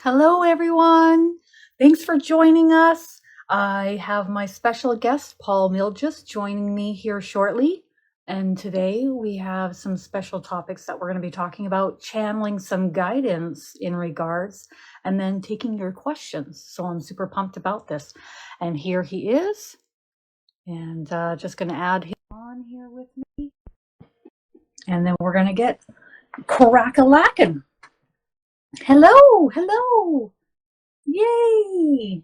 Hello, everyone. Thanks for joining us. I have my special guest, Paul Milgis, joining me here shortly. And today we have some special topics that we're going to be talking about, channeling some guidance in regards, and then taking your questions. So I'm super pumped about this. And here he is. And just going to add him on here with me. And then we're going to get crack-a-lackin'. Hello. Yay!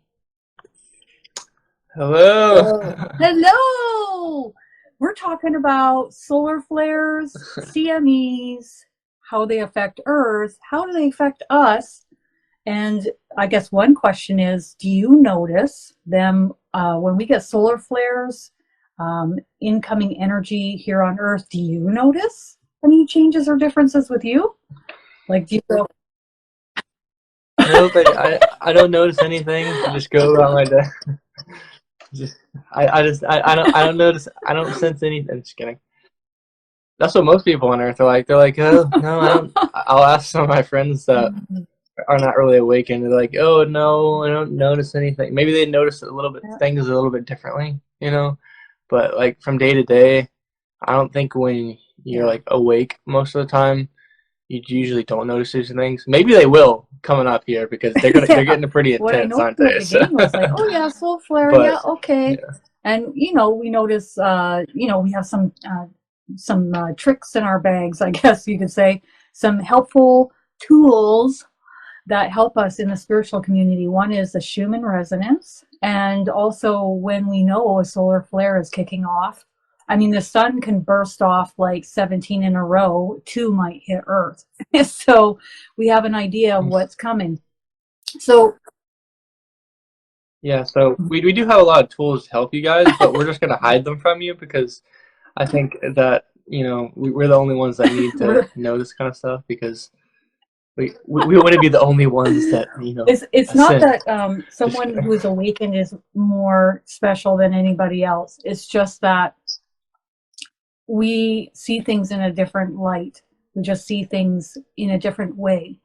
Hello. Hello! We're talking about solar flares, CMEs, how they affect Earth, how do they affect us? And I guess one question is, do you notice them when we get solar flares, incoming energy here on Earth? Do you notice any changes or differences with you? Like, do you go, Nope, I don't notice anything. I just go about my day. Just I don't notice. I don't sense anything. I'm just kidding. That's what most people on Earth are like. They're like, oh no, I don't. I'll ask some of my friends that are not really awakened. They're like, oh no, I don't notice anything. Maybe they notice a little bit things a little bit differently, But like from day to day, I don't think when you're like awake most of the time, you usually don't notice these things. Maybe they will coming up here because they're getting pretty what I intense, noticed aren't at they? the beginning was like, oh yeah, solar flare, But yeah, okay. yeah, And we notice, we have some tricks in our bags, I guess you could say, some helpful tools that help us in the spiritual community. One is the Schumann resonance, and also when we know a solar flare is kicking off. I mean, the sun can burst off like 17 in a row, 2 might hit Earth. So we have an idea of what's coming. So yeah. So we do have a lot of tools to help you guys, but we're just gonna hide them from you because I think that we're the only ones that need to know this kind of stuff because we want to be the only ones that it's not ascend. that someone who is awakened is more special than anybody else. It's just that we see things in a different light. We just see things in a different way.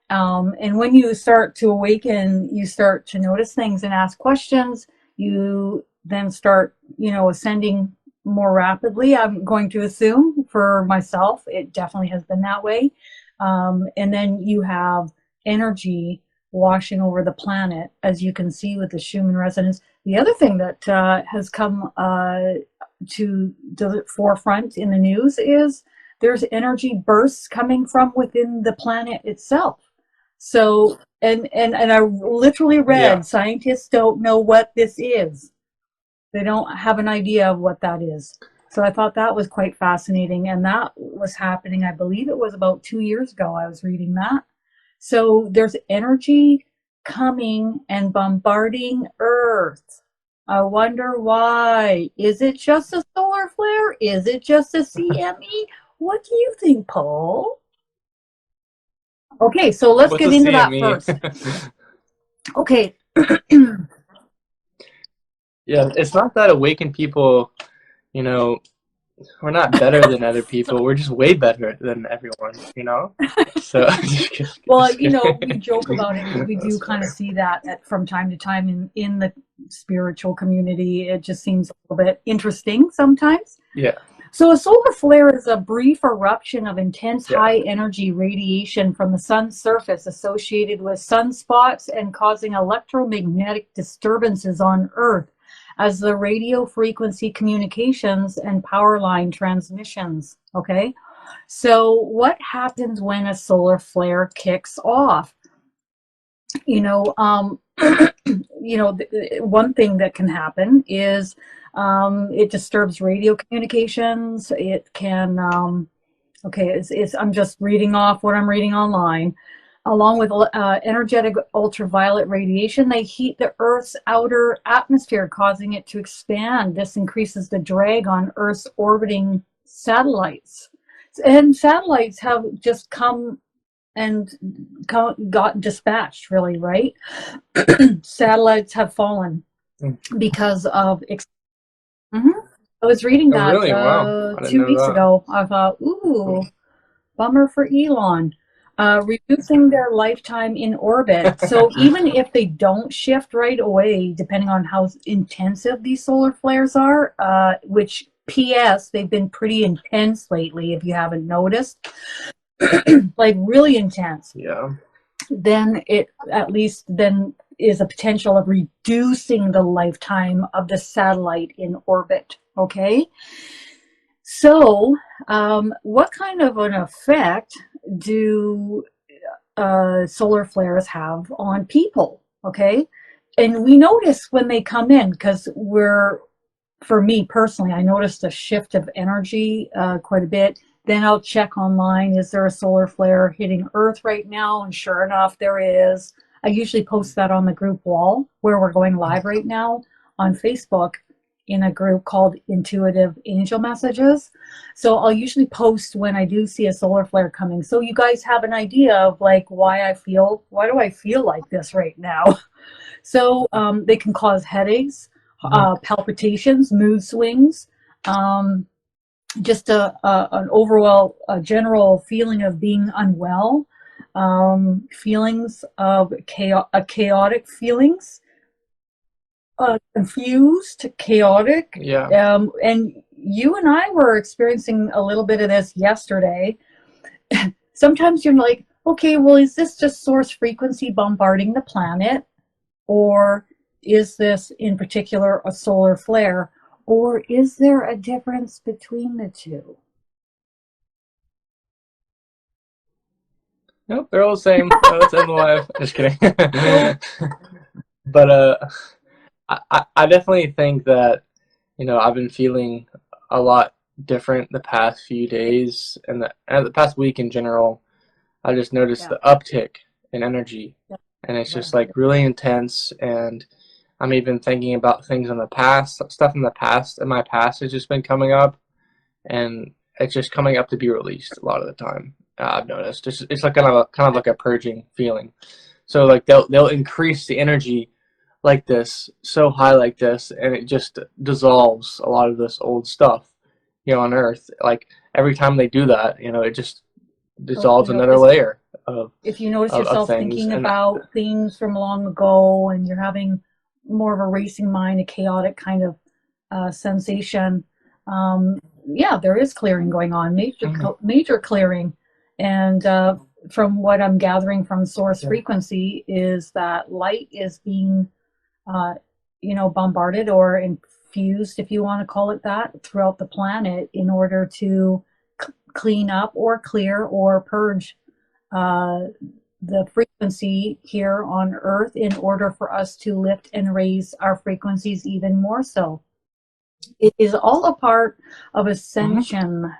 And when you start to awaken, you start to notice things and ask questions. You then start, ascending more rapidly. I'm going to assume for myself, it definitely has been that way. And then you have energy washing over the planet, as you can see with the Schumann resonance. The other thing that has come to the forefront in the news is there's energy bursts coming from within the planet itself. So, and I literally read, Yeah. scientists don't know what this is. They don't have an idea of what that is. So I thought that was quite fascinating. And that was happening, I believe it was about 2 years ago. I was reading that. So there's energy coming and bombarding Earth. I wonder why. Is it just a solar flare? Is it just a CME? What do you think, Paul? Okay, so let's What's get a into that CME? first. Okay. Yeah, it's not that awakened people, you know, we're not better than other people. We're just way better than everyone. So, Well, just kidding. we joke about it because we do That's kind funny. of see that from time to time in the spiritual community. It just seems a little bit interesting sometimes. Yeah, So a solar flare is a brief eruption of intense yeah. high energy radiation from the sun's surface associated with sunspots and causing electromagnetic disturbances on Earth as the radio frequency communications and power line transmissions. Okay. So what happens when a solar flare kicks off? you know, um, one thing that can happen is it disturbs radio communications. It can, I'm just reading off what I'm reading online. Along with energetic ultraviolet radiation, they heat the Earth's outer atmosphere, causing it to expand. This increases the drag on Earth's orbiting satellites. And satellites have just come and got dispatched, really, right? Satellites have fallen Mm. because of. Mhm. I was reading Oh, that really? Wow. I didn't two know weeks that. ago. I thought, ooh, bummer for Elon. Reducing their lifetime in orbit. So even if they don't shift right away, depending on how intensive these solar flares are, which P.S. they've been pretty intense lately, if you haven't noticed, like really intense. Yeah. Then it at least then is a potential of reducing the lifetime of the satellite in orbit. Okay. So, what kind of an effect do solar flares have on people? Okay. And we notice when they come in, because for me personally, I noticed a shift of energy quite a bit. Then I'll check online, is there a solar flare hitting Earth right now? And sure enough, there is. I usually post that on the group wall where we're going live right now on Facebook in a group called Intuitive Angel Messages. So I'll usually post when I do see a solar flare coming. So you guys have an idea of like why do I feel like this right now? So they can cause headaches, palpitations, mood swings, just an overall general feeling of being unwell, feelings of chaotic feelings, confused, chaotic. Yeah. And you and I were experiencing a little bit of this yesterday. Sometimes you're like, okay, well, is this just source frequency bombarding the planet? Or is this in particular a solar flare? Or is there a difference between the two? Nope, they're all the same. Let's end the live. Just kidding. But I definitely think that I've been feeling a lot different the past few days and the past week in general. I just noticed Yeah. the uptick in energy, Yeah. and it's just like really intense. And I'm even thinking about things in the past, stuff in the past, and my past has just been coming up, and it's just coming up to be released a lot of the time. I've noticed it's like kind of like a purging feeling. So like they'll increase the energy like this, so high like this, and it just dissolves a lot of this old stuff, on Earth. Like every time they do that, it just So if dissolves you another notice, layer of if you notice of yourself things. thinking And about things from long ago and you're having more of a racing mind, a chaotic kind of sensation, yeah, there is clearing going on, major clearing. And from what I'm gathering from source frequency is that light is being uh, bombarded or infused, if you want to call it that, throughout the planet in order to clean up or clear or purge uh, the frequency here on Earth in order for us to lift and raise our frequencies even more so. It is all a part of ascension.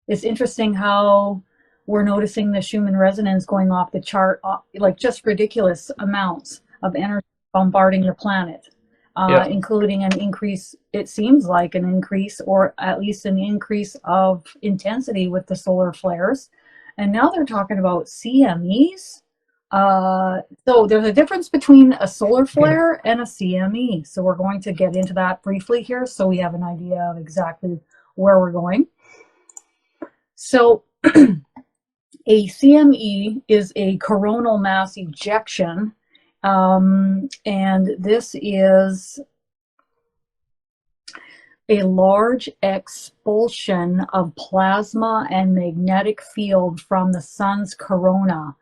It's interesting how we're noticing the Schumann resonance going off the chart, like just ridiculous amounts of energy bombarding the planet, yeah, including an increase, it seems like an increase, or at least an increase of intensity with the solar flares. And now they're talking about CMEs. So there's a difference between a solar flare and a CME. So we're going to get into that briefly here so we have an idea of exactly where we're going. So a CME is a coronal mass ejection, and this is a large expulsion of plasma and magnetic field from the sun's corona.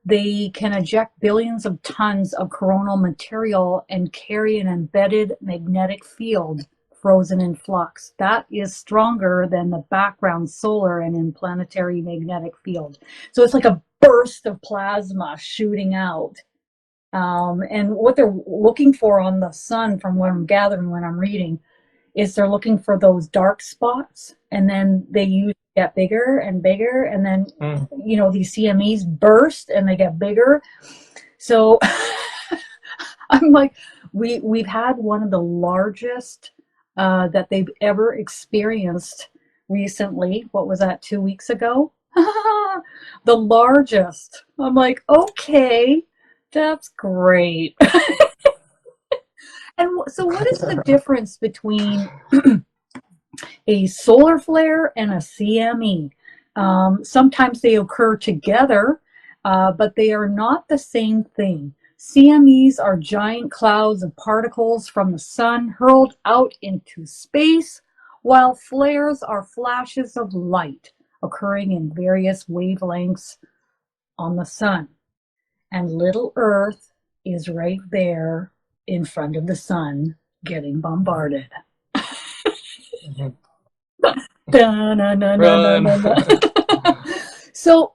They can eject billions of tons of coronal material and carry an embedded magnetic field frozen in flux. That is stronger than the background solar and interplanetary magnetic field. So it's like a burst of plasma shooting out. And what they're looking for on the sun, from what I'm gathering when I'm reading, is they're looking for those dark spots, and then they usually get bigger and bigger, and then these CMEs burst and they get bigger. So I'm like, we've had one of the largest that they've ever experienced recently. What was that, 2 weeks ago? The largest. I'm like, okay, that's great. And so what is the difference between a solar flare and a CME? Sometimes they occur together, but they are not the same thing. CMEs are giant clouds of particles from the sun hurled out into space, while flares are flashes of light occurring in various wavelengths on the sun. And little Earth is right there in front of the sun getting bombarded. Mhm. Run. So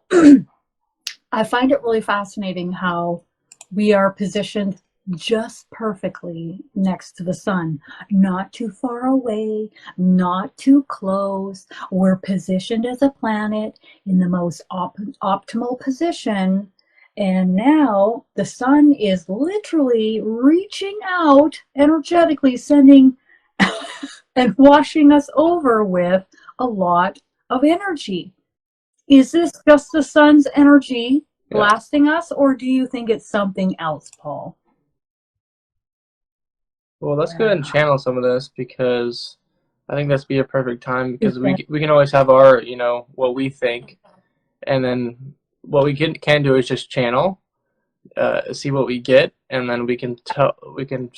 I find it really fascinating how we are positioned just perfectly next to the sun, not too far away, not too close. We're positioned as a planet in the most optimal position. And now the sun is literally reaching out energetically, sending and washing us over with a lot of energy. Is this just the sun's energy Yeah. blasting us, or do you think it's something else, Paul? Well, let's go ahead and channel some of this, because I think that's be a perfect time, because we can always have our, what we think, and then what we can do is just channel, see what we get, and then we can say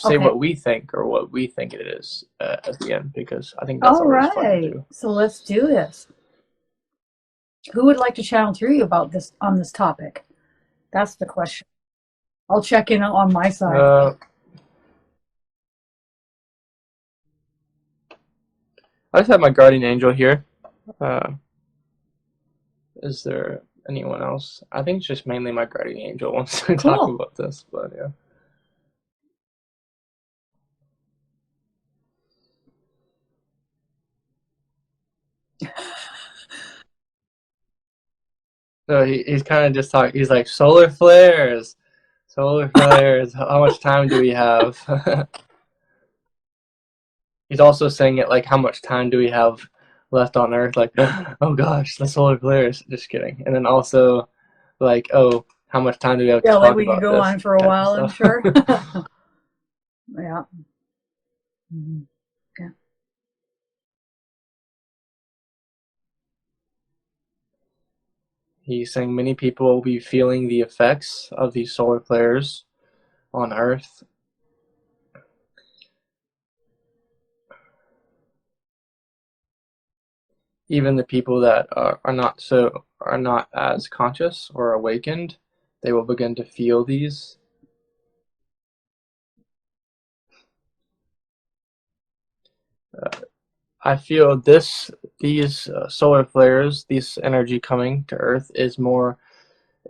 Okay. what we think, or what we think it is, at the end, because I think that's All always fun to right. do. So let's do this. Who would like to channel through you about this on this topic? That's the question. I'll check in on my side. I just have my guardian angel here. Is there anyone else? I think it's just mainly my guardian angel wants to talk Cool. about this, but yeah. So he's kind of just talking. He's like, solar flares, solar flares. How much time do we have? He's also saying it like, how much time do we have left on Earth? Like, oh gosh, the solar flares. Just kidding. And then also, like, oh, how much time do we have to Yeah, like talk we could about go this on for a type of while, I'm stuff? sure. Yeah. Mhm. Yeah. He's saying many people will be feeling the effects of these solar flares on Earth. Even the people that are not as conscious or awakened, they will begin to feel these. I feel these solar flares, this energy coming to Earth is more.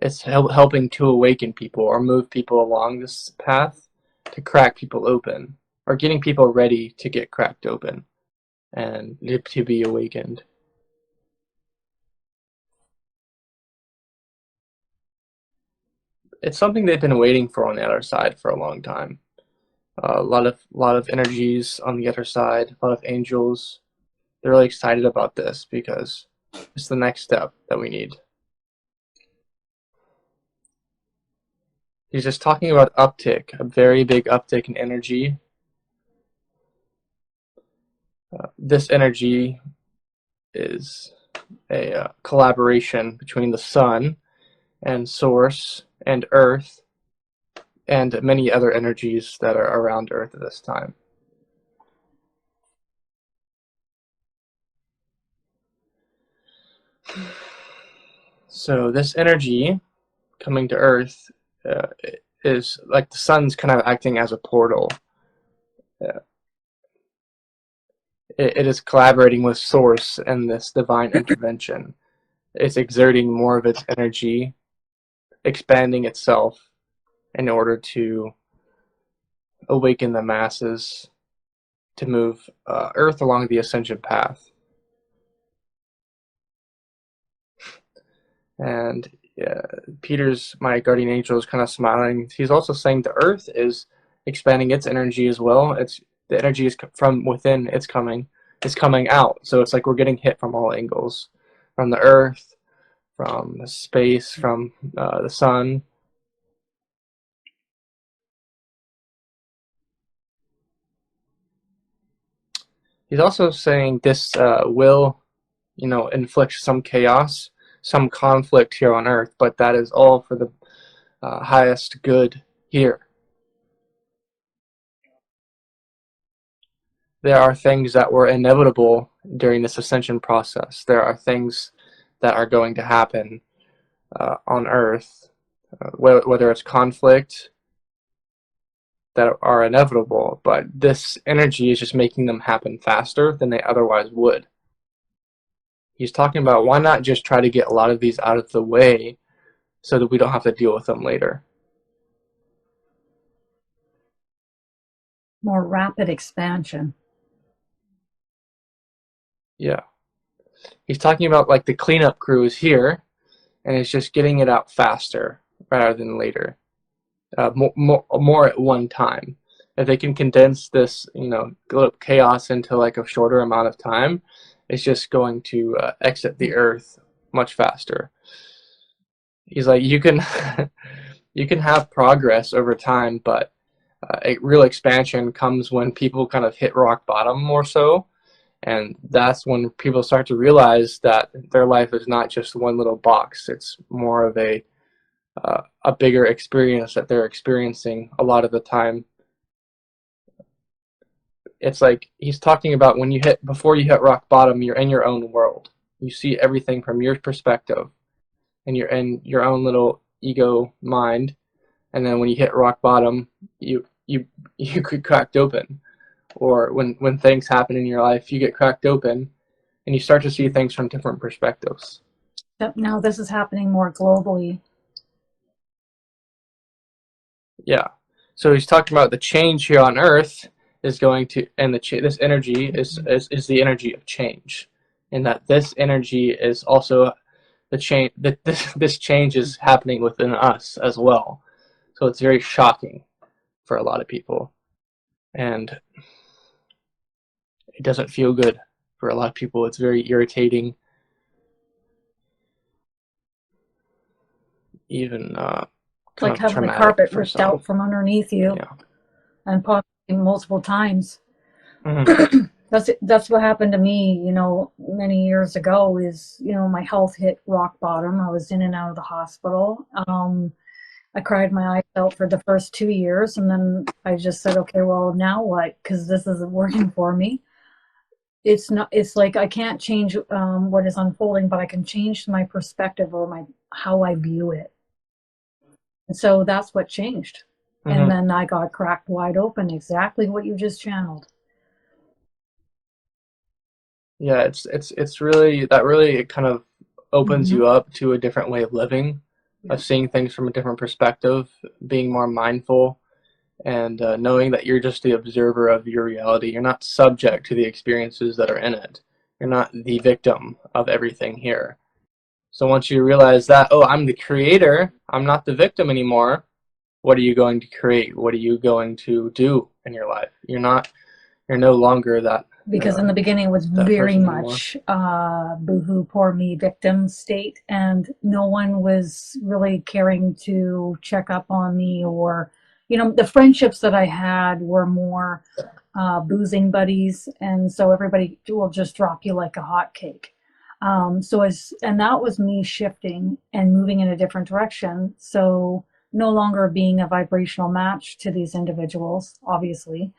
It's helping to awaken people or move people along this path to crack people open, or getting people ready to get cracked open and to be awakened. It's something they've been waiting for on the other side for a long time. A lot of energies on the other side, a lot of angels. They're really excited about this because it's the next step that we need. He's just talking about uptick, a very big uptick in energy. This energy is a collaboration between the sun and source and earth and many other energies that are around earth at this time. So this energy coming to earth is like the sun's kind of acting as a portal. Uh, it is collaborating with source and this divine intervention. It's exerting more of its energy, expanding itself in order to awaken the masses to move Earth along the ascension path. And Peter's, my guardian angel, is kind of smiling. He's also saying the Earth is expanding its energy as well. It's the energy is from within. It's coming out. So it's like we're getting hit from all angles, from the Earth, from the space, from the sun. He's also saying this will inflict some chaos, some conflict here on earth, but that is all for the highest good here. There are things that were inevitable during this ascension process. There are things that are going to happen on earth, whether it's conflict, that are inevitable, but this energy is just making them happen faster than they otherwise would. He's talking about why not just try to get a lot of these out of the way so that we don't have to deal with them later. More rapid expansion. Yeah. He's talking about like the cleanup crew is here, and it's just getting it out faster rather than later. More at one time. If they can condense this, chaos into like a shorter amount of time, it's just going to exit the earth much faster. He's like, you can you can have progress over time, but a real expansion comes when people kind of hit rock bottom more so, and that's when people start to realize that their life is not just one little box. It's more of a bigger experience that they're experiencing a lot of the time. It's like he's talking about before you hit rock bottom, you're in your own world. You see everything from your perspective, and you're in your own little ego mind. And then when you hit rock bottom, you get cracked open. Or when things happen in your life, you get cracked open, and you start to see things from different perspectives. Now this is happening more globally. Yeah. So he's talking about the change here on Earth is going to, and this energy is the energy of change, and that this energy is also the change. That this change is happening within us as well. So it's very shocking for a lot of people, and it doesn't feel good for a lot of people. It's very irritating, even kind Like of having the traumatic carpet for ripped some. out from underneath you, Yeah. and possibly multiple times. Mm-hmm. That's what happened to me, many years ago. Is my health hit rock bottom. I was in and out of the hospital. I cried my eyes out for the first 2 years, and then I just said, okay, well, now what? Because this isn't working for me. It's not. It's like I can't change what is unfolding, but I can change my perspective or how I view it. And so that's what changed. Mm-hmm. And then I got cracked wide open, exactly what you just channeled. Yeah, it's really that really it kind of opens you up to a different way of living, of seeing things from a different perspective, being more mindful, and knowing that you're just the observer of your reality. You're not subject to the experiences that are in it. You're not the victim of everything here. So once you realize that, oh, I'm the creator, I'm not the victim anymore, what are you going to create? What are you going to do in your life? You're no longer that. Because in the beginning it was very much boohoo, poor me, victim state, and no one was really caring to check up on me, or the friendships that I had were more boozing buddies, and so everybody will just drop you like a hot cake. And that was me shifting and moving in a different direction, so no longer being a vibrational match to these individuals, obviously.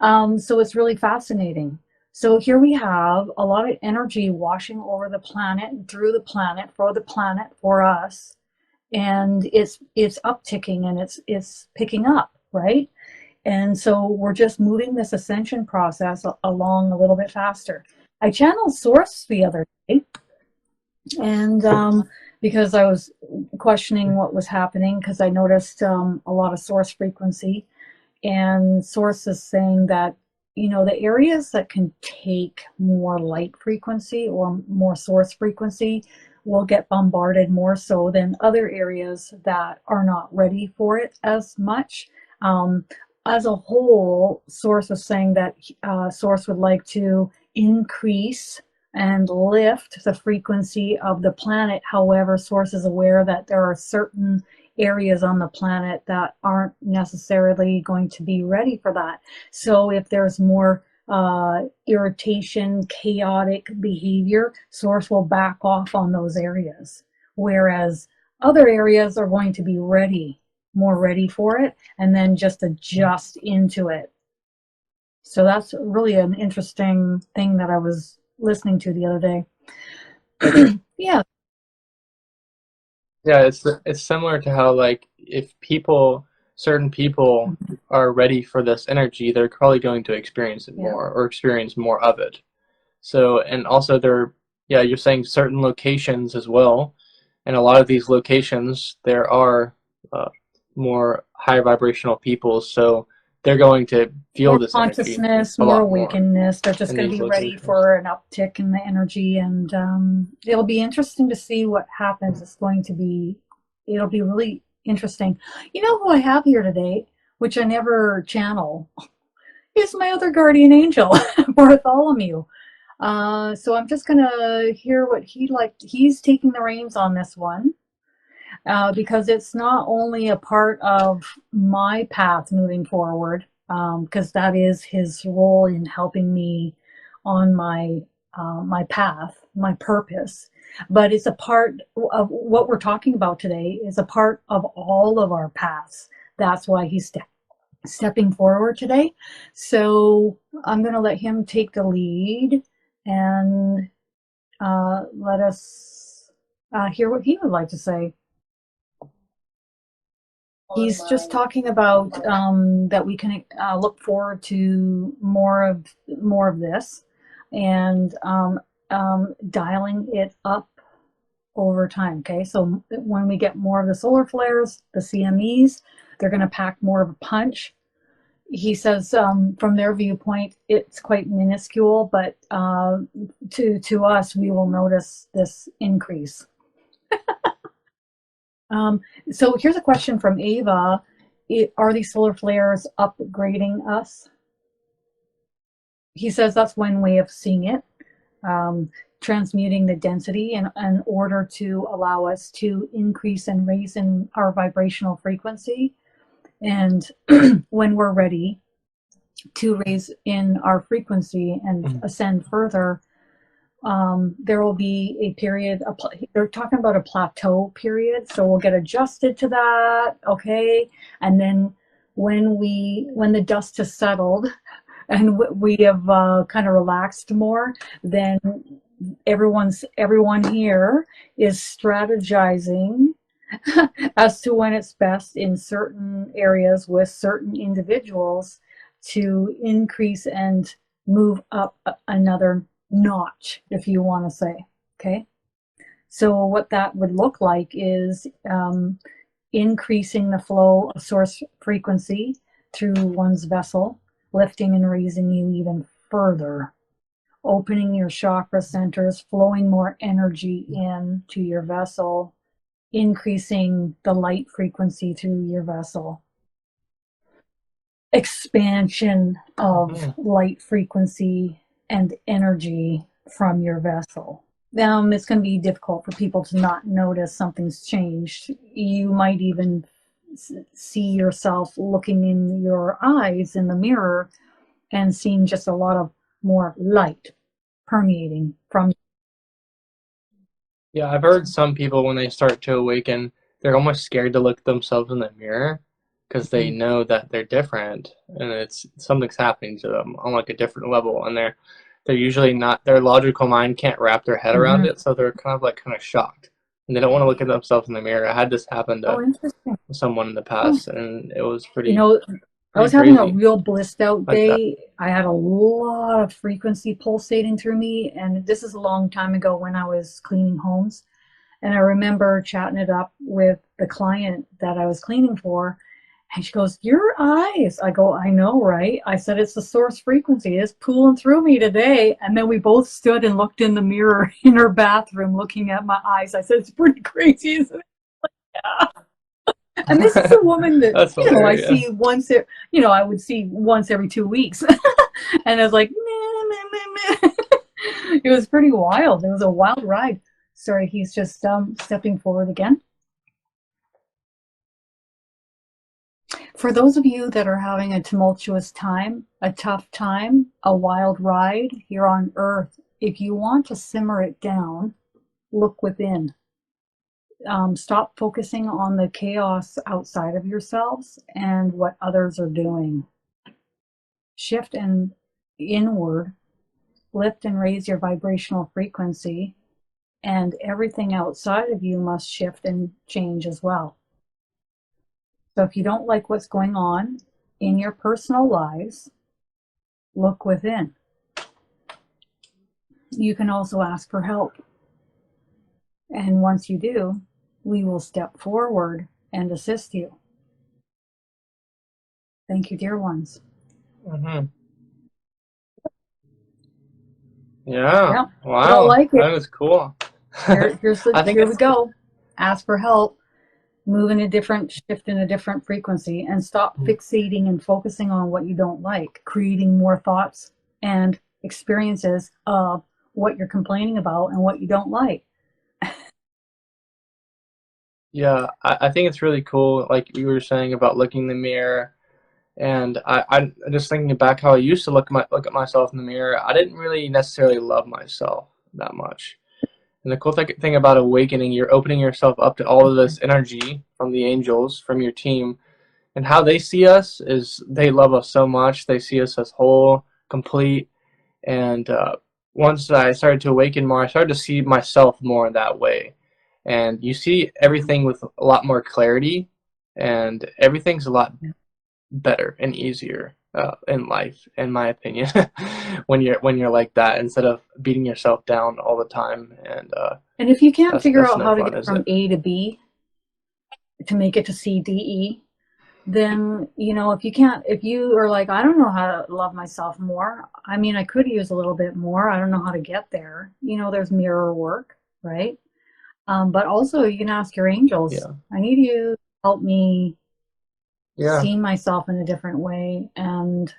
So it's really fascinating. So here we have a lot of energy washing over the planet, through the planet, for us, and it's upticking, and it's picking up, right? And so we're just moving this ascension process along a little bit faster. I channeled Source the other day, and because I was questioning what was happening, because I noticed a lot of source frequency, and Source is saying that the areas that can take more light frequency or more source frequency will get bombarded more so than other areas that are not ready for it as much. As a whole, Source was saying that Source would like to increase and lift the frequency of the planet. However, Source is aware that there are certain areas on the planet that aren't necessarily going to be ready for that. So if there's more irritation, chaotic behavior, source will back off on those areas. Whereas other areas are going to be ready, more ready for it, and then just adjust into it. So that's really an interesting thing that I was listening to the other day. Yeah. Yeah, it's similar to how like if certain people are ready for this energy, they're probably going to experience it Yeah. more or experience more of it. So, and also yeah, you're saying certain locations as well, and a lot of these locations there are uh, more high vibrational people, so they're going to feel More this energy consciousness, a more lot more awakenedness. They're just in going to these be ready locations. for an uptick in the energy, and it'll be interesting to see what happens. It'll be really interesting. You know who I have here today, which I never channel, is my other guardian angel, Bartholomew. So I'm just gonna hear what he's taking the reins on this one, because it's not only a part of my path moving forward, because that is his role in helping me on my path, my purpose. But it's a part of what we're talking about today is a part of all of our paths. That's why he's stepping forward today. So I'm going to let him take the lead and let us hear what he would like to say. He's just talking about that we can look forward to more of this, and dialing it up over time. Okay, so when we get more of the solar flares, the CMEs, they're going to pack more of a punch. He says from their viewpoint, it's quite minuscule, but to us, we will notice this increase. So here's a question from Ava. Are these solar flares upgrading us? He says that's one way of seeing it. Transmuting the density in order to allow us to increase and raise in our vibrational frequency. And when we're ready to raise in our frequency and ascend further, there will be a period, they're talking about a plateau period, so we'll get adjusted to that, okay? And then when the dust has settled and we have kind of relaxed more, then everyone here is strategizing as to when it's best in certain areas with certain individuals to increase and move up another notch, if you want to say. Okay, so what that would look like is increasing the flow of source frequency through one's vessel, lifting and raising you even further, opening your chakra centers, flowing more energy into your vessel, increasing the light frequency through your vessel, expansion of light frequency and energy from your vessel. It's going to be difficult for people to not notice something's changed. You might even see yourself looking in your eyes in the mirror and seeing just a lot of more light permeating from. Yeah, I've heard some people when they start to awaken, they're almost scared to look at themselves in the mirror because they know that they're different and it's something's happening to them on like a different level, and they're usually not, their logical mind can't wrap their head around it, so they're kind of shocked and they don't want to look at themselves in the mirror. I had this happen to someone in the past, and it was pretty I was crazy. having a real blissed out like day. I had a lot of frequency pulsating through me, and this is a long time ago when I was cleaning homes. And I remember chatting it up with the client that I was cleaning for, and she goes, "Your eyes." I go, "I know, right?" I said, "It's the source frequency. It's pulling through me today." And then we both stood and looked in the mirror in her bathroom, looking at my eyes. I said, "It's pretty crazy, isn't it?" Yeah. And this is a woman that I see once. I would see once every 2 weeks, and I was like, meh, meh, meh, meh. It was pretty wild. It was a wild ride. Sorry, he's just stepping forward again. For those of you that are having a tumultuous time, a tough time, a wild ride here on earth, if you want to simmer it down, look within. Stop focusing on the chaos outside of yourselves and what others are doing. Shift and inward, lift and raise your vibrational frequency, and everything outside of you must shift and change as well. So if you don't like what's going on in your personal lives, look within. You can also ask for help. And once you do, we will step forward and assist you. Thank you, dear ones. Mm-hmm. Yeah. Yeah, Wow. don't like it. That was cool. Here we go. Ask for help. Move in a different, shift in a different frequency, and stop fixating and focusing on what you don't like, creating more thoughts and experiences of what you're complaining about and what you don't like. Yeah, I think it's really cool, like you were saying about looking in the mirror. And I'm just thinking back how I used to look at myself in the mirror. I didn't really necessarily love myself that much. And the cool thing about awakening, you're opening yourself up to all of this energy from the angels, from your team, and how they see us is they love us so much. They see us as whole, complete. And once I started to awaken more, I started to see myself more in that way. And you see everything with a lot more clarity, and everything's a lot better and easier in life, in my opinion, when you're like that, instead of beating yourself down all the time. And if you can't figure out no how to fun, get is from it? A to B to make it to C, D, E, then, if you are like, I don't know how to love myself more. I mean, I could use a little bit more. I don't know how to get there. There's mirror work, right? But also you can ask your angels, Yeah. I need you to help me Yeah. see myself in a different way and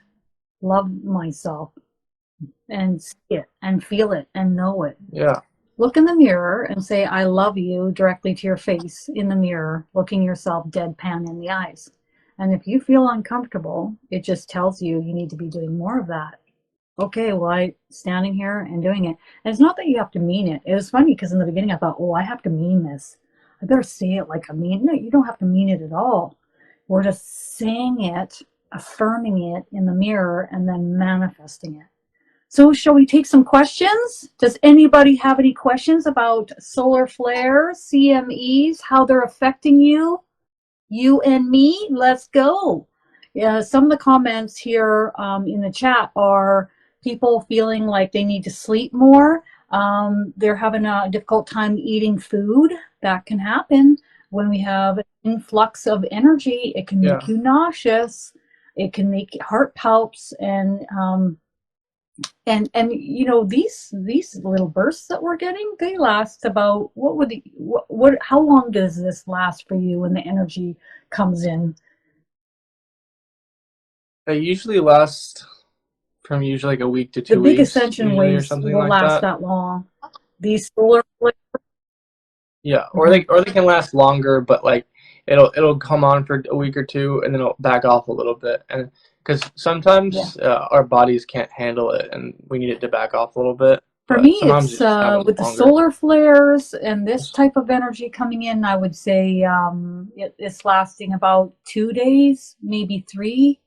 love myself and see it and feel it and know it. Yeah. Look in the mirror and say, I love you directly to your face in the mirror, looking yourself deadpan in the eyes. And if you feel uncomfortable, it just tells you you need to be doing more of that. Okay, well, I standing here and doing it. And it's not that you have to mean it. It was funny because in the beginning I thought, oh, I have to mean this. I better say it like I mean. No, you don't have to mean it at all. We're just saying it, affirming it in the mirror, and then manifesting it. So shall we take some questions? Does anybody have any questions about solar flares, CMEs, how they're affecting you? You and me? Let's go. Yeah, some of the comments here in the chat are people feeling like they need to sleep more. They're having a difficult time eating food. That can happen when we have an influx of energy. It can make you nauseous. It can make heart palps and these little bursts that we're getting, they last about how long does this last for you when the energy comes in? They usually last from usually like a week to 2 The big weeks, ascension usually, or waves something will like last that. that long. These solar flares. Yeah, or they can last longer, but like it'll come on for a week or two, and then it'll back off a little bit, and because sometimes our bodies can't handle it, and we need it to back off a little bit. For But me, sometimes you it's just have it with the longer. solar flares and this type of energy coming in, I would say it's lasting about 2 days, maybe 3.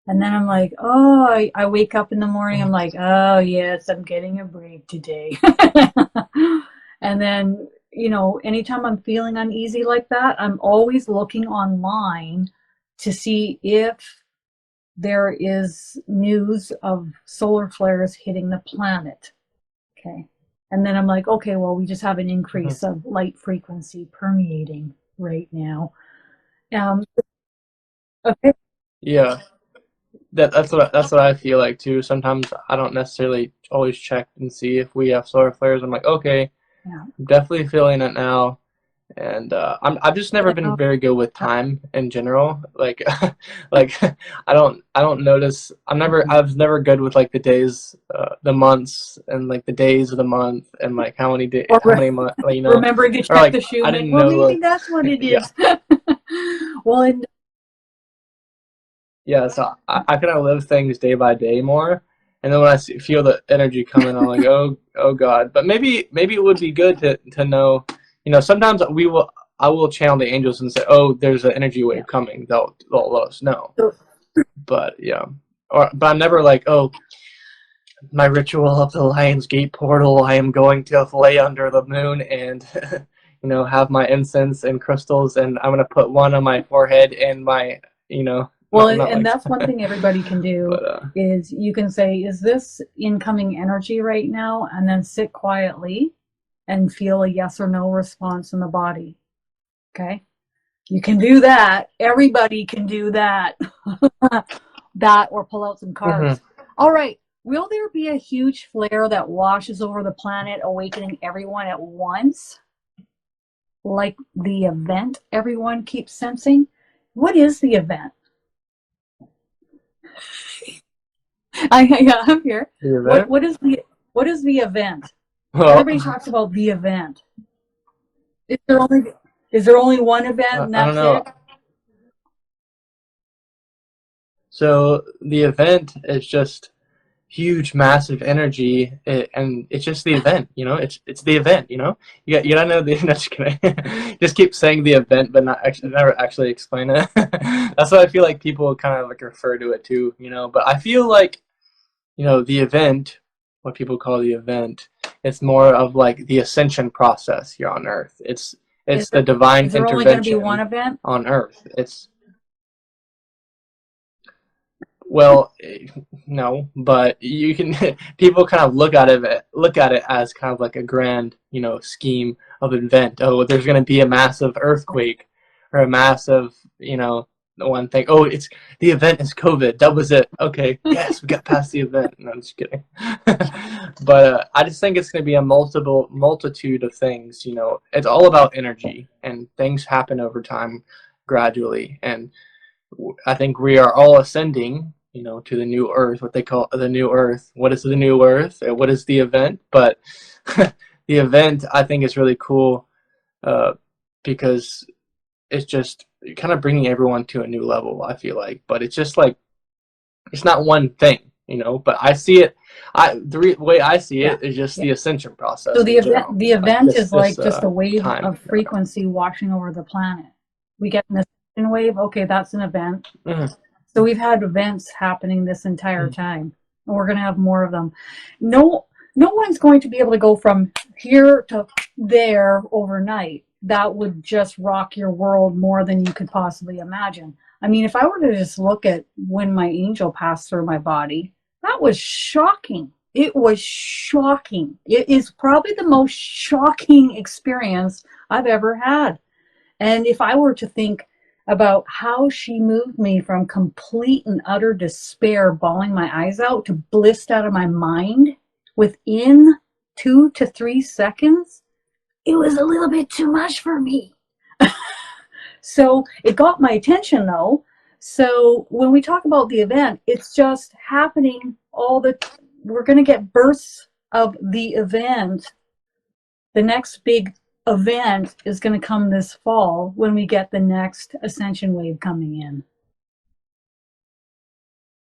And then I'm like, oh, I wake up in the morning. I'm like, oh, yes, I'm getting a break today. And then, anytime I'm feeling uneasy like that, I'm always looking online to see if there is news of solar flares hitting the planet. Okay. And then I'm like, okay, well, we just have an increase of light frequency permeating right now. Okay. Yeah, that's what I feel like too. Sometimes I don't necessarily always check and see if we have solar flares. I'm like, okay, Yeah. I'm definitely feeling it now. And I've just never been very good with time in general. Like, like I don't notice. I was never good with like the days, the months, and like the days of the month, and like how many months, like, Remembering to or check like the shoe. I I'm like, didn't well, know. maybe that's what it Yeah, is. Well, and yeah, so I kind of live things day by day more, and then when feel the energy coming, I'm like, oh God. But maybe it would be good to know, sometimes I will channel the angels and say, oh, there's an energy Yeah. wave coming. They'll let us know. So, But yeah, but I'm never like, oh, my ritual of the Lion's Gate portal. I am going to lay under the moon and have my incense and crystals, and I'm gonna put one on my forehead and my well, not and like that's one thing everybody can do but is you can say, is this incoming energy right now? And then sit quietly and feel a yes or no response in the body. Okay. You can do that. Everybody can do that. That or pull out some cards. All right. Will there be a huge flare that washes over the planet, awakening everyone at once? Like the event everyone keeps sensing? What is the event? Yeah, I'm here. the event. What is the event? Well, Everybody talks about the event. Is there only one event and I don't that's know. it? So the event is just huge, massive energy, and it's just the event. It's the event. You gotta know the. No, just kidding. Just keep saying the event, but not actually never actually explain it. That's what I feel like people kind of like refer to it too. But I feel like the event, what people call the event, it's more of like the ascension process here on Earth. Is It's the there divine only going to be one intervention event? on Earth. It's Well, no, but you can people kind of look at it as kind of like a grand, scheme of event. Oh, there's going to be a massive earthquake or a massive, one thing. Oh, it's the event is COVID. That was it. Okay, yes, we got past the event. No, I'm just kidding. But I just think it's going to be a multitude of things. It's all about energy, and things happen over time, gradually, and I think we are all ascending, to the new earth, what they call the new earth. What is the new earth? What is the event? But the event, I think, is really cool uh, because it's just kind of bringing everyone to a new level, I feel like. But it's just like, it's not one thing, But I see it, the way I see Yeah. it is just Yeah. the ascension So process in general. the Like event is like just a wave time. of frequency washing over the planet. We get an ascension wave. Okay, that's an event. Mhm. So we've had events happening this entire time, and we're going to have more of them. No, no one's going to be able to go from here to there overnight. That would just rock your world more than you could possibly imagine. I mean, if I were to just look at when my angel passed through my body, that was shocking. It was shocking. It is probably the most shocking experience I've ever had. And if I were to think about how she moved me from complete and utter despair, bawling my eyes out, to blissed out of my mind within 2 to 3 seconds, it was a little bit too much for me. So it got my attention though. So when we talk about the event, it's just happening we're going to get bursts of the event. The next big event is going to come this fall when we get the next ascension wave coming in.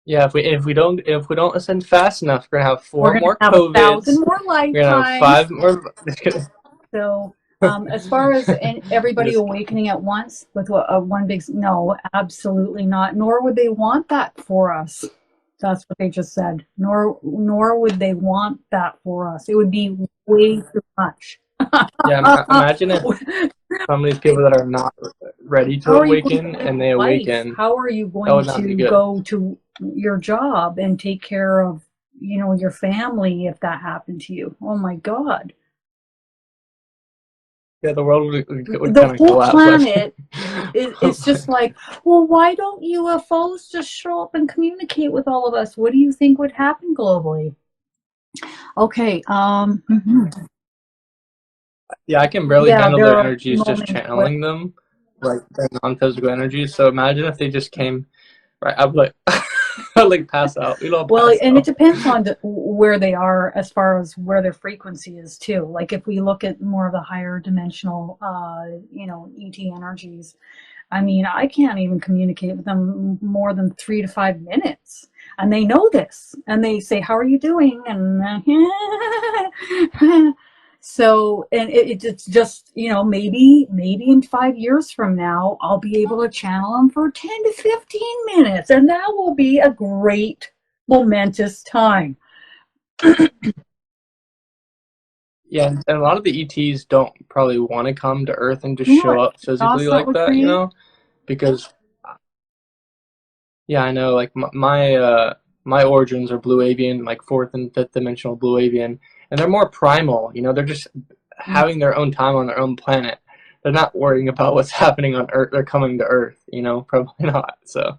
Yeah, if we don't ascend fast enough, we're gonna have We're four going to more have 1,000 COVIDs. more We're gonna have lifetimes. five more. So, as far as everybody Just awakening at once with one big, no, absolutely not. Nor would they want that for us. That's what they just said. Nor would they want that for us. It would be way too much. yeah, imagine if some of these people that are not ready to How are you going to awaken live and they life? awaken, How are you that going would not be to good. go to your job and take care of, your family if that happened to you? Oh my God. Yeah, the world would The kind of whole collapse. planet it's just like, well, why don't UFOs just show up and communicate with all of us? What do you think would happen globally? Okay, Yeah, I can barely yeah, handle there their are energies just moments where channeling them, like their non-physical energies. So imagine if they just came right. I'd be like, like pass out. We'd all Well, pass and it out. depends on where they are as far as where their frequency is too. Like if we look at more of the higher dimensional, ET energies, I mean, I can't even communicate with them more than 3 to 5 minutes. And they know this. And they say, how are you doing? And so, and it's just, maybe in 5 years from now, I'll be able to channel them for 10 to 15 minutes. And that will be a great, momentous time. Yeah, and a lot of the ETs don't probably want to come to Earth and just You know show what up physically chaos that like would that, create? because yeah, I know. Like my origins are blue avian, like fourth and fifth dimensional blue avian, and they're more primal. They're just Mm. having their own time on their own planet. They're not worrying about what's happening on Earth. They're coming to Earth. Probably not. So,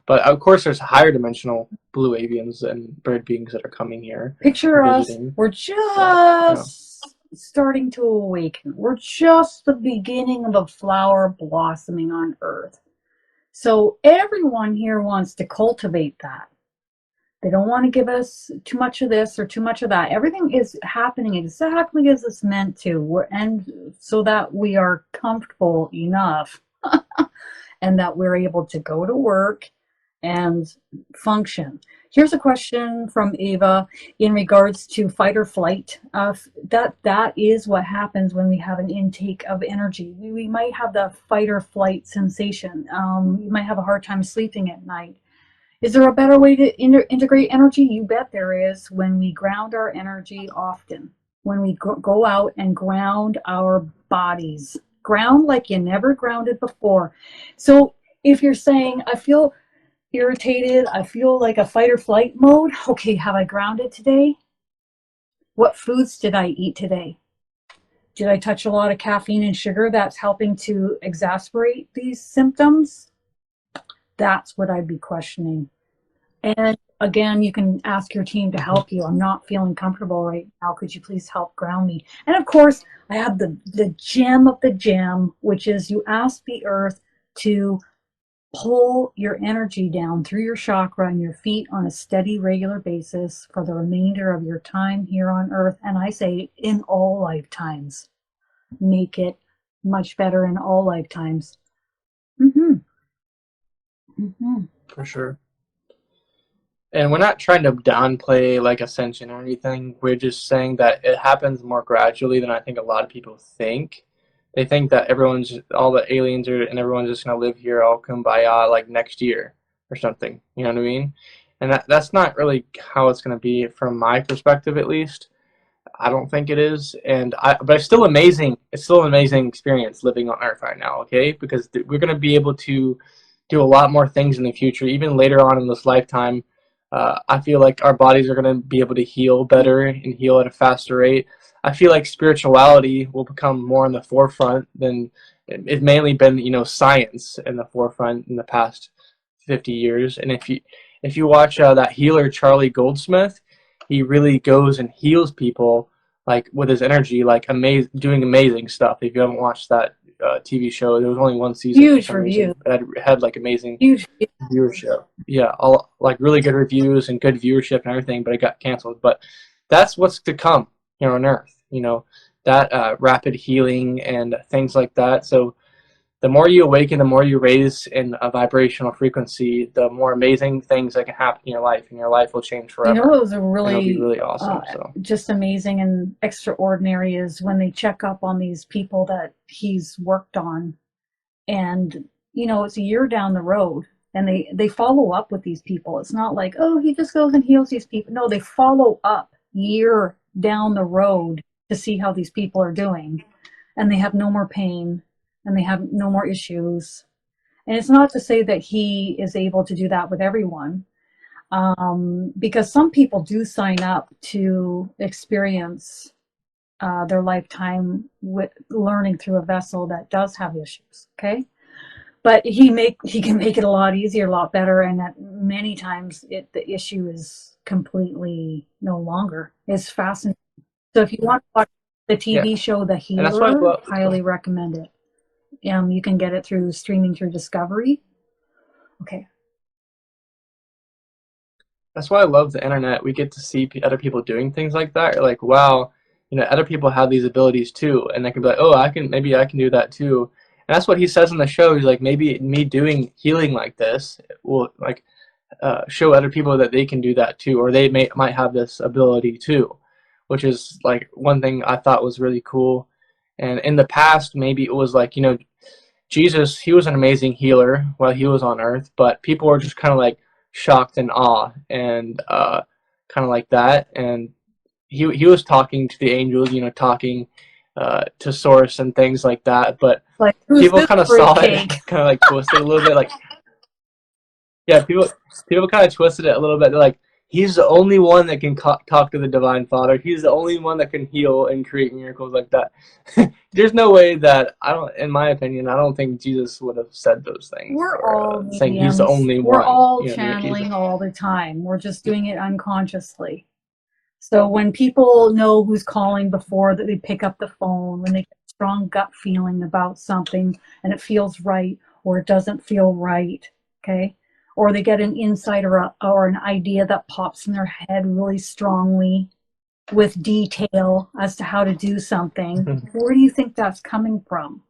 but of course, there's higher dimensional blue avians and bird beings that are coming here, Picture us, visiting. we're But just starting to awaken. We're just the beginning of a flower blossoming on Earth. So everyone here wants to cultivate that. They don't want to give us too much of this or too much of that. Everything is happening exactly as it's meant to, and so that we are comfortable enough and that we're able to go to work and function. Here's a question from Ava in regards to fight or flight. That is what happens when we have an intake of energy. We might have the fight or flight sensation. You might have a hard time sleeping at night. Is there a better way to integrate energy? You bet there is. When we ground our energy often, when we go out and ground our bodies, ground like you never grounded before. So if you're saying, I feel irritated, I feel like a fight or flight mode, okay, have I grounded today? What foods did I eat today? Did I touch a lot of caffeine and sugar that's helping to exacerbate these symptoms? That's what I'd be questioning. And again, you can ask your team to help you. I'm not feeling comfortable right now. Could you please help ground me? And of course, I have the gem of the gem, which is you ask the earth to pull your energy down through your chakra and your feet on a steady, regular basis for the remainder of your time here on earth. And I say in all lifetimes, make it much better in all lifetimes. Mm-hmm. Mm-hmm. for sure. And we're not trying to downplay like ascension or anything. We're just saying that it happens more gradually than I think a lot of people think. They think that all the aliens are, and everyone's just gonna live here all kumbaya like next year or something. You know what I mean? And that's not really how it's gonna be from my perspective, at least. I don't think it is, but it's still amazing. It's still an amazing experience living on Earth right now. Okay, because we're gonna be able to do a lot more things in the future, even later on in this lifetime. I feel like our bodies are going to be able to heal better and heal at a faster rate. I feel like spirituality will become more in the forefront than it's mainly been, science in the forefront in the past 50 years. And if you watch that healer Charlie Goldsmith, he really goes and heals people like with his energy, like doing amazing stuff. If you haven't watched that TV show, there was only one season for Huge some review. reason. It had like amazing Huge. viewership. Yeah, all like really good reviews and good viewership and everything, but it got canceled. But that's what's to come here on Earth. That rapid healing and things like that. So the more you awaken, the more you raise in a vibrational frequency, the more amazing things that can happen in your life, and your life will change You know forever, what was a and it'll be really really awesome. So just amazing and extraordinary is when they check up on these people that he's worked on, and it's a year down the road, and they follow up with these people. It's not like, oh, he just goes and heals these people. No, they follow up year down the road to see how these people are doing, and they have no more pain, and they have no more issues. And it's not to say that he is able to do that with everyone, because some people do sign up to experience their lifetime with learning through a vessel that does have issues. Okay, but he can make it a lot easier, a lot better, and that many times the issue is completely no longer. It's fascinating. So if you want to watch the yeah, TV show The and that's why I Healer, love. highly recommend it. You can get it through streaming through Discovery. Okay. that's why I love the internet. We get to see other people doing things like that. You're like, wow, other people have these abilities too, and they can be like, oh, maybe I can do that too. And that's what he says in the show. He's like, maybe me doing healing like this will like show other people that they can do that too, or they might have this ability too, which is like one thing I thought was really cool. And in the past, maybe it was like, Jesus, he was an amazing healer while he was on earth, but people were just kind of like shocked and awe and kind of like that. And he was talking to the angels, talking to source and things like that. But Like, who's people this kind of saw it fruitcake? kind of like twisted a little bit. Like, yeah, people kind of twisted it a little bit. They're like, he's the only one that can talk to the Divine Father. He's the only one that can heal and create miracles like that. There's no way that in my opinion, I don't think Jesus would have said those things We're or all saying he's the mediums. only We're one. all Jesus. channeling all the time. We're just doing it unconsciously. So when people know who's calling before that, they pick up the phone, when they get a strong gut feeling about something and it feels right or it doesn't feel right, okay? Or they get an insight or an idea that pops in their head really strongly with detail as to how to do something. Where do you think that's coming from?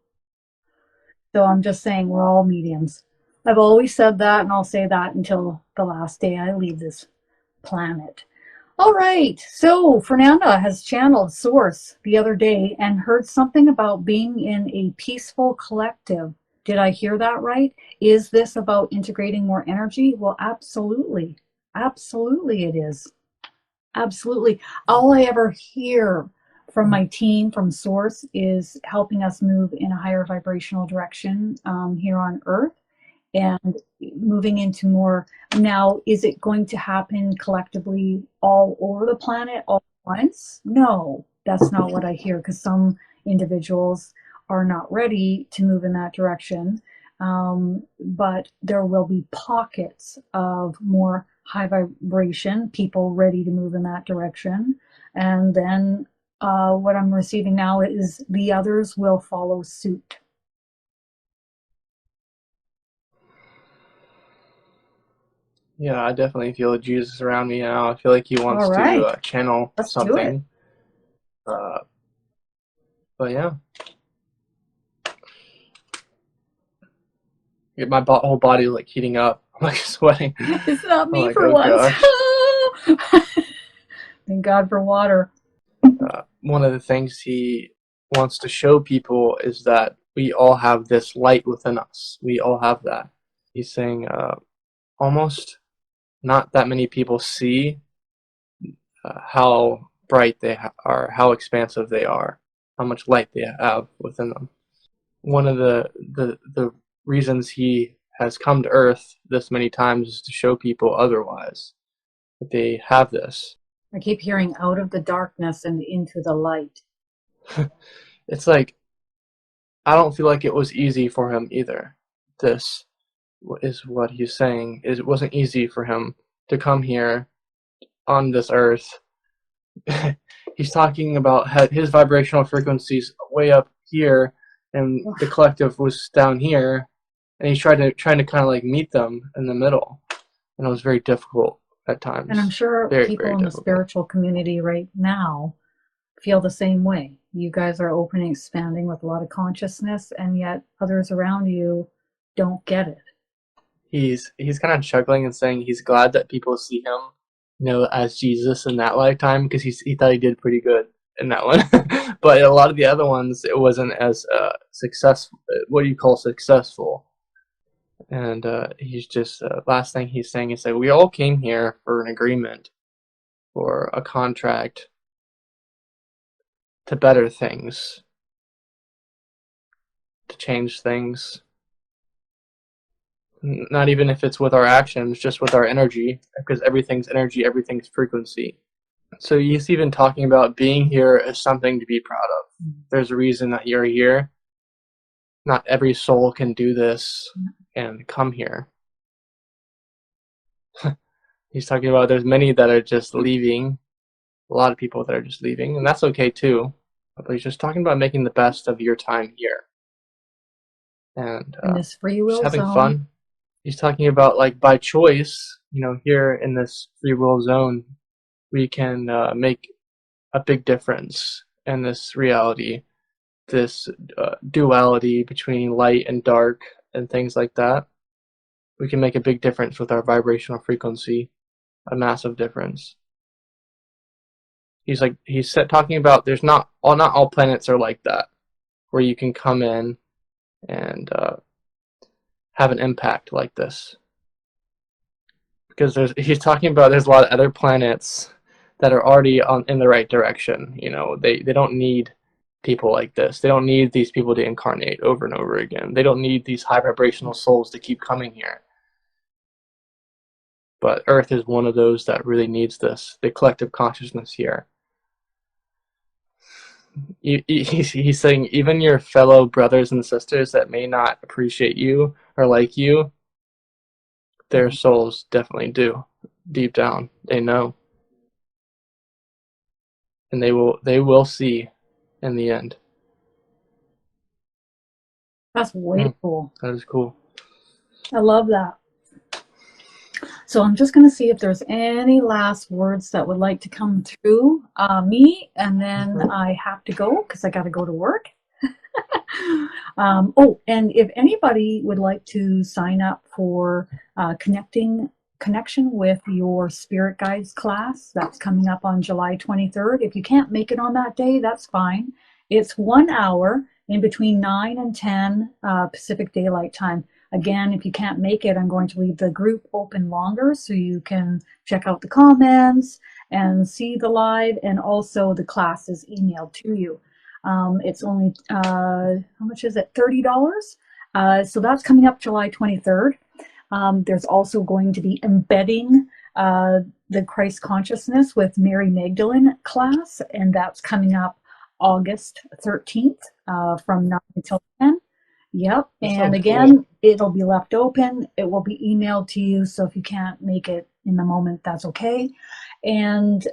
So I'm just saying we're all mediums. I've always said that, and I'll say that until the last day I leave this planet. All right, so Fernanda has channeled Source the other day and heard something about being in a peaceful collective. Did I hear that right? Is this about integrating more energy? Well, absolutely. Absolutely it is. Absolutely. All I ever hear from my team from Source is helping us move in a higher vibrational direction here on Earth and moving into more. Now, is it going to happen collectively all over the planet all at once? No, that's not what I hear, because some individuals are not ready to move in that direction. But there will be pockets of more high vibration people ready to move in that direction. And then what I'm receiving now is the others will follow suit. Yeah, I definitely feel Jesus around me now. I feel like he wants All right, to channel let's do it. something. But yeah, my whole body is like heating up. I'm like sweating. It's not I'm me like, for oh once. gosh. Thank God for water. One of the things he wants to show people is that we all have this light within us. We all have that. He's saying almost not that many people see how bright they are, how expansive they are, how much light they have within them. One of the reasons he has come to Earth this many times is to show people otherwise, that they have this. I keep hearing out of the darkness and into the light. It's like, I don't feel like it was easy for him either. This is what he's saying. It wasn't easy for him to come here on this Earth. He's talking about his vibrational frequencies way up here, and the collective was down here, and he's trying to kind of like meet them in the middle, and it was very difficult at times. And I'm sure very, people very in the difficult. spiritual community right now feel the same way. You guys are open and expanding with a lot of consciousness, and yet others around you don't get it. He's kind of chuckling and saying he's glad that people see him, as Jesus in that lifetime, because he thought he did pretty good in that one. But a lot of the other ones, it wasn't as successful. What do you call successful? And he's just last thing he's saying is that we all came here for an agreement, for a contract, to better things, to change things. Not even if it's with our actions, just with our energy, because everything's energy, everything's frequency. So he's even talking about being here as something to be proud of. There's a reason that you're here. Not every soul can do this and come here. He's talking about there's many that are just leaving, a lot of people that are just leaving, and that's okay too. But he's just talking about making the best of your time here. And In this free will just having zone. fun. He's talking about, like, by choice, here in this free will zone, we can make a big difference in this reality, this duality between light and dark and things like that. We can make a big difference with our vibrational frequency, a massive difference. He's talking about there's not all planets are like that, where you can come in and have an impact like this. Because he's talking about there's a lot of other planets that are already in the right direction. They don't need people like this. They don't need these people to incarnate over and over again. They don't need these high vibrational souls to keep coming here. But Earth is one of those that really needs this, the collective consciousness here. He's saying even your fellow brothers and sisters that may not appreciate you or like you, their souls definitely do. Deep down, they know. And they will see in the end. That's way cool. That is cool. I love that. So I'm just going to see if there's any last words that would like to come through me, and then I have to go because I got to go to work. And if anybody would like to sign up for connection with your spirit guides class, that's coming up on July 23rd. If you can't make it on that day, that's fine. It's 1 hour in between 9 and 10 Pacific Daylight Time. Again, if you can't make it, I'm going to leave the group open longer so you can check out the comments and see the live, and also the class is emailed to you. It's only, how much is it? $30. So that's coming up July 23rd. There's also going to be Embedding the Christ Consciousness with Mary Magdalene class, and that's coming up August 13th from 9 until 10. Yep. And again, cool. It'll be left open. It will be emailed to you. So if you can't make it in the moment, that's okay. And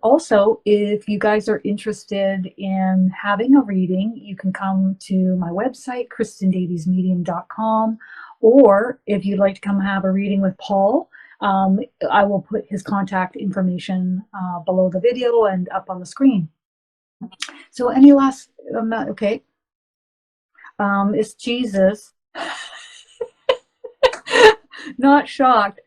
also, if you guys are interested in having a reading, you can come to my website, KristinDaviesMedium.com. Or if you'd like to come have a reading with Paul, I will put his contact information below the video and up on the screen. So any last, okay. It's Jesus. Not shocked.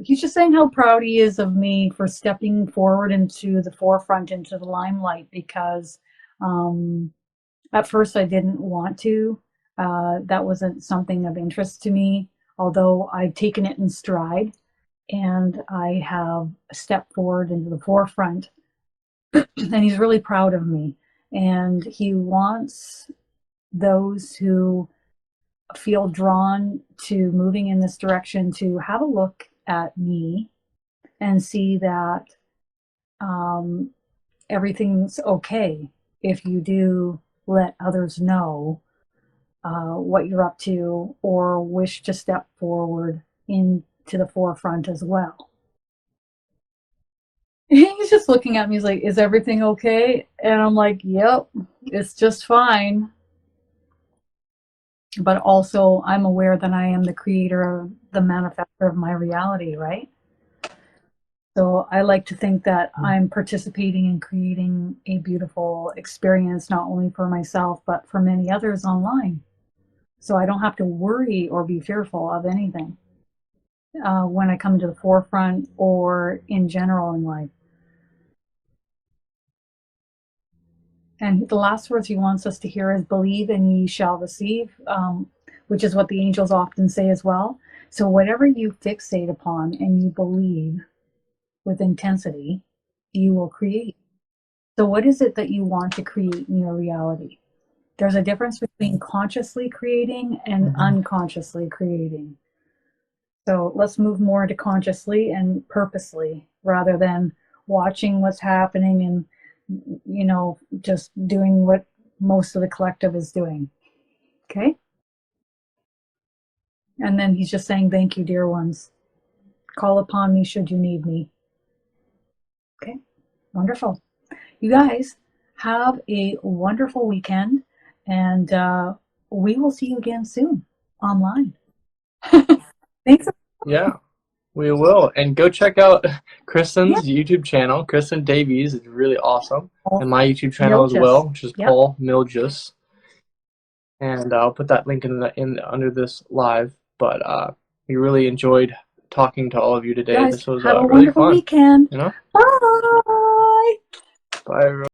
He's just saying how proud he is of me for stepping forward into the forefront, into the limelight, because at first I didn't want to. That wasn't something of interest to me, although I've taken it in stride and I have stepped forward into the forefront. And he's really proud of me. And he wants those who feel drawn to moving in this direction to have a look at me and see that everything's okay if you do let others know what you're up to or wish to step forward into the forefront as well. He's just looking at me, he's like, is everything okay? And I'm like, yep, it's just fine. But also, I'm aware that I am the creator, the manifestor of my reality, right? So I like to think that I'm participating in creating a beautiful experience, not only for myself, but for many others online. So I don't have to worry or be fearful of anything when I come to the forefront or in general in life. And the last words he wants us to hear is believe and ye shall receive, which is what the angels often say as well. So whatever you fixate upon and you believe with intensity, you will create. So what is it that you want to create in your reality? There's a difference between consciously creating and unconsciously creating. So let's move more to consciously and purposely, rather than watching what's happening and just doing what most of the collective is doing. Okay? And then he's just saying, thank you, dear ones. Call upon me should you need me. Okay? Wonderful. You guys have a wonderful weekend, and we will see you again soon online. Thanks. Yeah. We will. And go check out Kristin's YouTube channel. Kristin Davies is really awesome. And my YouTube channel as well, which is Paul Miljus. And I'll put that link in under this live. But we really enjoyed talking to all of you today. Guys, this was have a really wonderful fun. weekend. You know? Bye. Bye, everyone.